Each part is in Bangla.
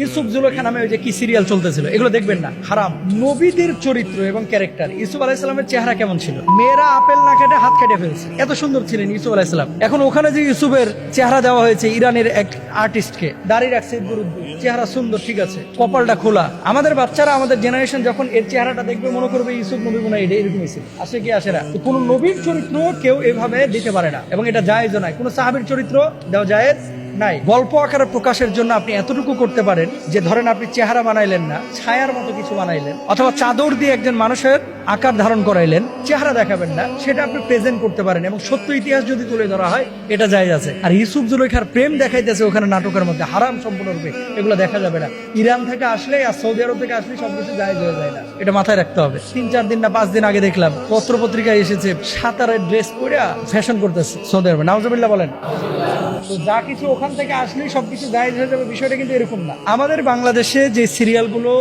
ইউসুফ জুলেখা নামে ওই যে কি সিরিয়াল চলতেছিল, এগুলো দেখবেন না, হারাম। নবীদের চরিত্র এবং ক্যারেক্টার, ইউসুফ আলাইহিসসালামের চেহারা কেমন ছিল? মেয়েরা আপেল না কেটে হাত কেটে ফেলছে, এত সুন্দর ছিলেন ইউসুফ আলাইহিসসালাম। এখন ওখানে যে ইউসুফের চেহারা দেওয়া হয়েছে ইরানের এক আর্টিস্টকে, দাড়ি রাখছে, চেহারা সুন্দর, ঠিক আছে, কপালটা খোলা। আমাদের বাচ্চারা, আমাদের জেনারেশন যখন এর চেহারাটা দেখবে মনে করবে ইউসুফ নবী মনে হয় এরকমই ছিল। আসে কি আসে না, কোন নবীর চরিত্র কেউ এভাবে দিতে পারে না, এবং এটা জায়েজও নাই। কোন সাহাবীর চরিত্র দেওয়া জায়েজ নাই। গল্প আকারে প্রকাশের জন্য আপনি এতটুকু করতে পারেন যে ধরেন আপনি চেহারা বানাইলেন না, ছায়ার মতো কিছু বানাইলেন, অথবা চাদর দিয়ে একজন মানুষের আকার ধারণ করাইলেন, চেহারা দেখাবেন না, সেটা আপনি প্রেজেন্ট করতে পারেন, এবং সত্য ইতিহাস যদি তুলে ধরা হয় এটা জায়েজ আছে। আর ইউসুফ জুলেখার প্রেম দেখাইতেছে ওখানে নাটকের মধ্যে, হারাম সম্পূর্ণরূপে, এগুলো দেখা যাবে না। ইরান থেকে আসলে আর সৌদি আরব থেকে আসলে সবকিছু জায়েজ হয়ে যায় না, এটা মাথায় রাখতে হবে। 3-4 দিন না 5 দিন আগে দেখলাম পত্র পত্রিকায় এসেছে সাঁতারের ড্রেস পরে ফ্যাশন করতেছে সৌদি আরবে, নাউজুবিল্লাহ বলেন। তো যা কিছু ওখান থেকে আসলেই সবকিছু জায়েজ হয়ে যাবে, বিষয়টা কিন্তু এরকম না। আমাদের বাংলাদেশে যে সিরিয়ালগুলো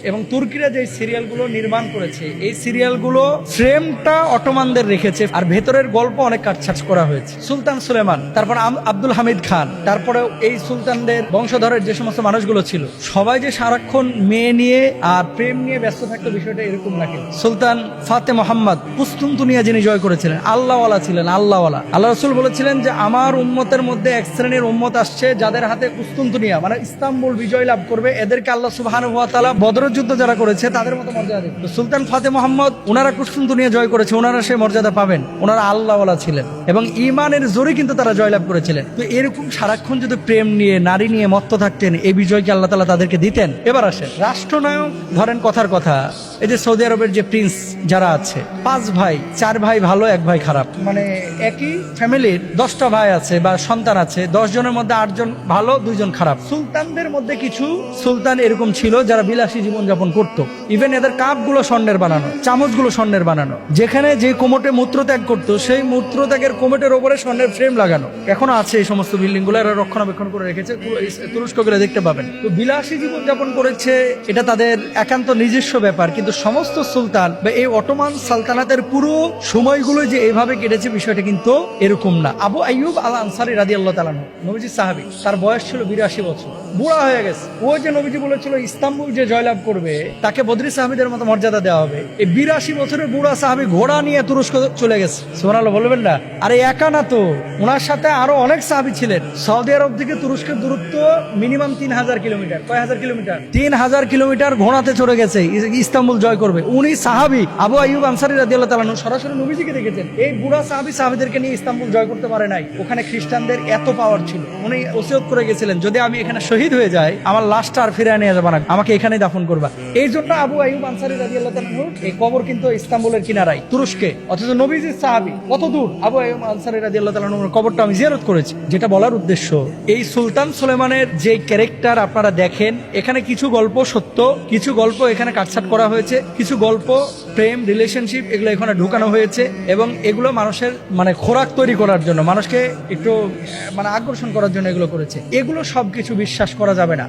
এবং তুর্কিরা যে সিরিয়ালগুলো নির্মাণ করেছে, এই সিরিয়ালগুলো ফ্রেমটা অটোমানদের রেখেছে, আর ভেতরের গল্প অনেক কাটছাট করা হয়েছে। সুলতান সুলেমান, তারপর আব্দুল হামিদ খান, তারপরে এই সুলতানদের বংশধরের যে সমস্ত মানুষগুলো ছিল, সবাই যে সারাক্ষণ মেয়ে নিয়ে আর প্রেম নিয়ে ব্যস্ত থাকতো, বিষয়টা এরকম নাকি। সুলতান ফাতে মোহাম্মদ কুস্তুনতুনিয়া যিনি জয় করেছিলেন, আল্লাহওয়ালা ছিলেন, আল্লাহওয়ালা। আল্লাহ রাসূল বলেছিলেন যে আমার উম্মতের মধ্যে এক শ্রেণীর উম্মত আসছে যাদের হাতে কুস্তুনতুনিয়া মানে ইস্তাম্বুল বিজয় লাভ করবে, এদেরকে আল্লাহ সুবহানাহু ওয়া তাআলা বদরের যুদ্ধ যারা করেছে তাদের মতো মর্যাদা দিবেন। সুলতান ফাতে মোহাম্মদ, ওনারা কুস্তুনতুনিয়া জয় করেছে, ওনারা সেই মর্যাদা পাবেন। ওনারা আল্লাহওয়ালা ছিলেন এবং ঈমানের জোরে কিন্তু তারা জয়লাভ করেছিলেন। তো এরকম সারাক্ষণ যদি প্রেম নিয়ে, নারী নিয়ে মত্ত থাকতেন, এই বিজয়কে আল্লাহ তাআলা তাদেরকে দিতেন। এবার আসেন রাষ্ট্রনায়ক, ধরেন কথার কথা, এই যে সৌদি আরবের যে প্রিন্স যারা আছে, 5 ভাই, 4 ভাই ভালো, 1 ভাই খারাপ, মানে একই ফ্যামিলির 10টা ভাই আছে বা সন্তান আছে, 10 জনের মধ্যে 8 জন ভালো, 2 জন খারাপ। সুলতানদের মধ্যে কিছু সুলতান এরকম ছিল যারা বিলাসী জীবনযাপন করত, ইভেন এদের কাপগুলো স্বর্ণের বানানো, চামচগুলো স্বর্ণের বানানো, যেখানে যে কোমটে মূত্রত্যাগ করতো সেই মূত্রত্যাগের কোমটের ওপরে স্বর্ণের ফ্রেম লাগানো, এখনো আছে এই সমস্ত বিল্ডিং গুলো, এরা রক্ষণাবেক্ষণ করে রেখেছে, তুরস্ক গেলে দেখতে পাবেন। তো বিলাসী জীবনযাপন করেছে, এটা তাদের একান্ত নিজস্ব ব্যাপার, কিন্তু সমস্ত সুলতান বা এই অটোমান সালতানাতের পুরো সময়গুলো যে এইভাবে কেটেছে, বিষয়টা কিন্তু এরকম না। আবু আইয়ুব আল আনসারী রাদিয়াল্লাহু তাআলা নবীজি সাহাবী, তার বয়স ছিল 82 বছর, বুড়া হয়ে গেছে। ওই যে নবীজি বলেছিল ইস্তাম্বুল যে জয়লাভ করবে তাকে বদরি সাহাবীদের মতো মর্যাদা দেওয়া হবে, এই 82 বছরের বুড়া সাহাবী ঘোড়া নিয়ে তুরস্ক চলে গেছে। সুবহানাল্লাহ বলবেন না? আরে একা না তো, ওনার সাথে আরো অনেক সাহাবী ছিলেন। সৌদি আরব থেকে তুরস্কের দূরত্ব মিনিমাম 3000 কিলোমিটার। কয় হাজার কিলোমিটার? 3000 কিলোমিটার ঘোড়াতে চড়ে গেছে ইস্তাম্বুল জয় করবে। উনি সাহাবী আবু আইয়ুব আনসারী রাদিয়াল্লাহু তাআলা সরাসরি নবীজিকে দেখেছেন। এই বুড়া সাহাবীদেরকে নিয়ে ইস্তাম্বুল জয় করতে পারে নাই। ওখানে খ্রিস্টানদের এত পাওয়ার ছিল, উনি ওসিয়ত করে গেছিলেন যদি আমি এখানে শহীদ হয়ে যাই, আমার লাশটা আর ফিরে নিয়ে যাবে না, আমাকে এখানেই দাফন করবা। এই জন্য আবু আইয়ুব আনসারী রাদিয়াল্লাহু তাআলা এই কবর কিন্তু ইস্তাম্বুলের কিনারায়, তুরস্কে, অথচ নবীজির সাহাবী কত দূর। আবু আইয়ুব আনসারী রাদিয়াল্লাহু তাআলার কবরটা আমি জিয়ারত করেছি। যেটা বলার উদ্দেশ্য, এই সুলতান সুলেমানের যে ক্যারেক্টার আপনারা দেখেন, এখানে কিছু গল্প সত্য, কিছু গল্প এখানে কাটছাট করা হয়েছে, কিছু গল্প প্রেম, রিলেশনশিপ, এগুলো এখানে ঢুকানো হয়েছে, এবং এগুলো মানুষের মানে খোরাক তৈরি করার জন্য, মানুষকে একটু মানে আকর্ষণ করার জন্য এগুলো করেছে। এগুলো সবকিছু বিশ্বাস করা যাবে না।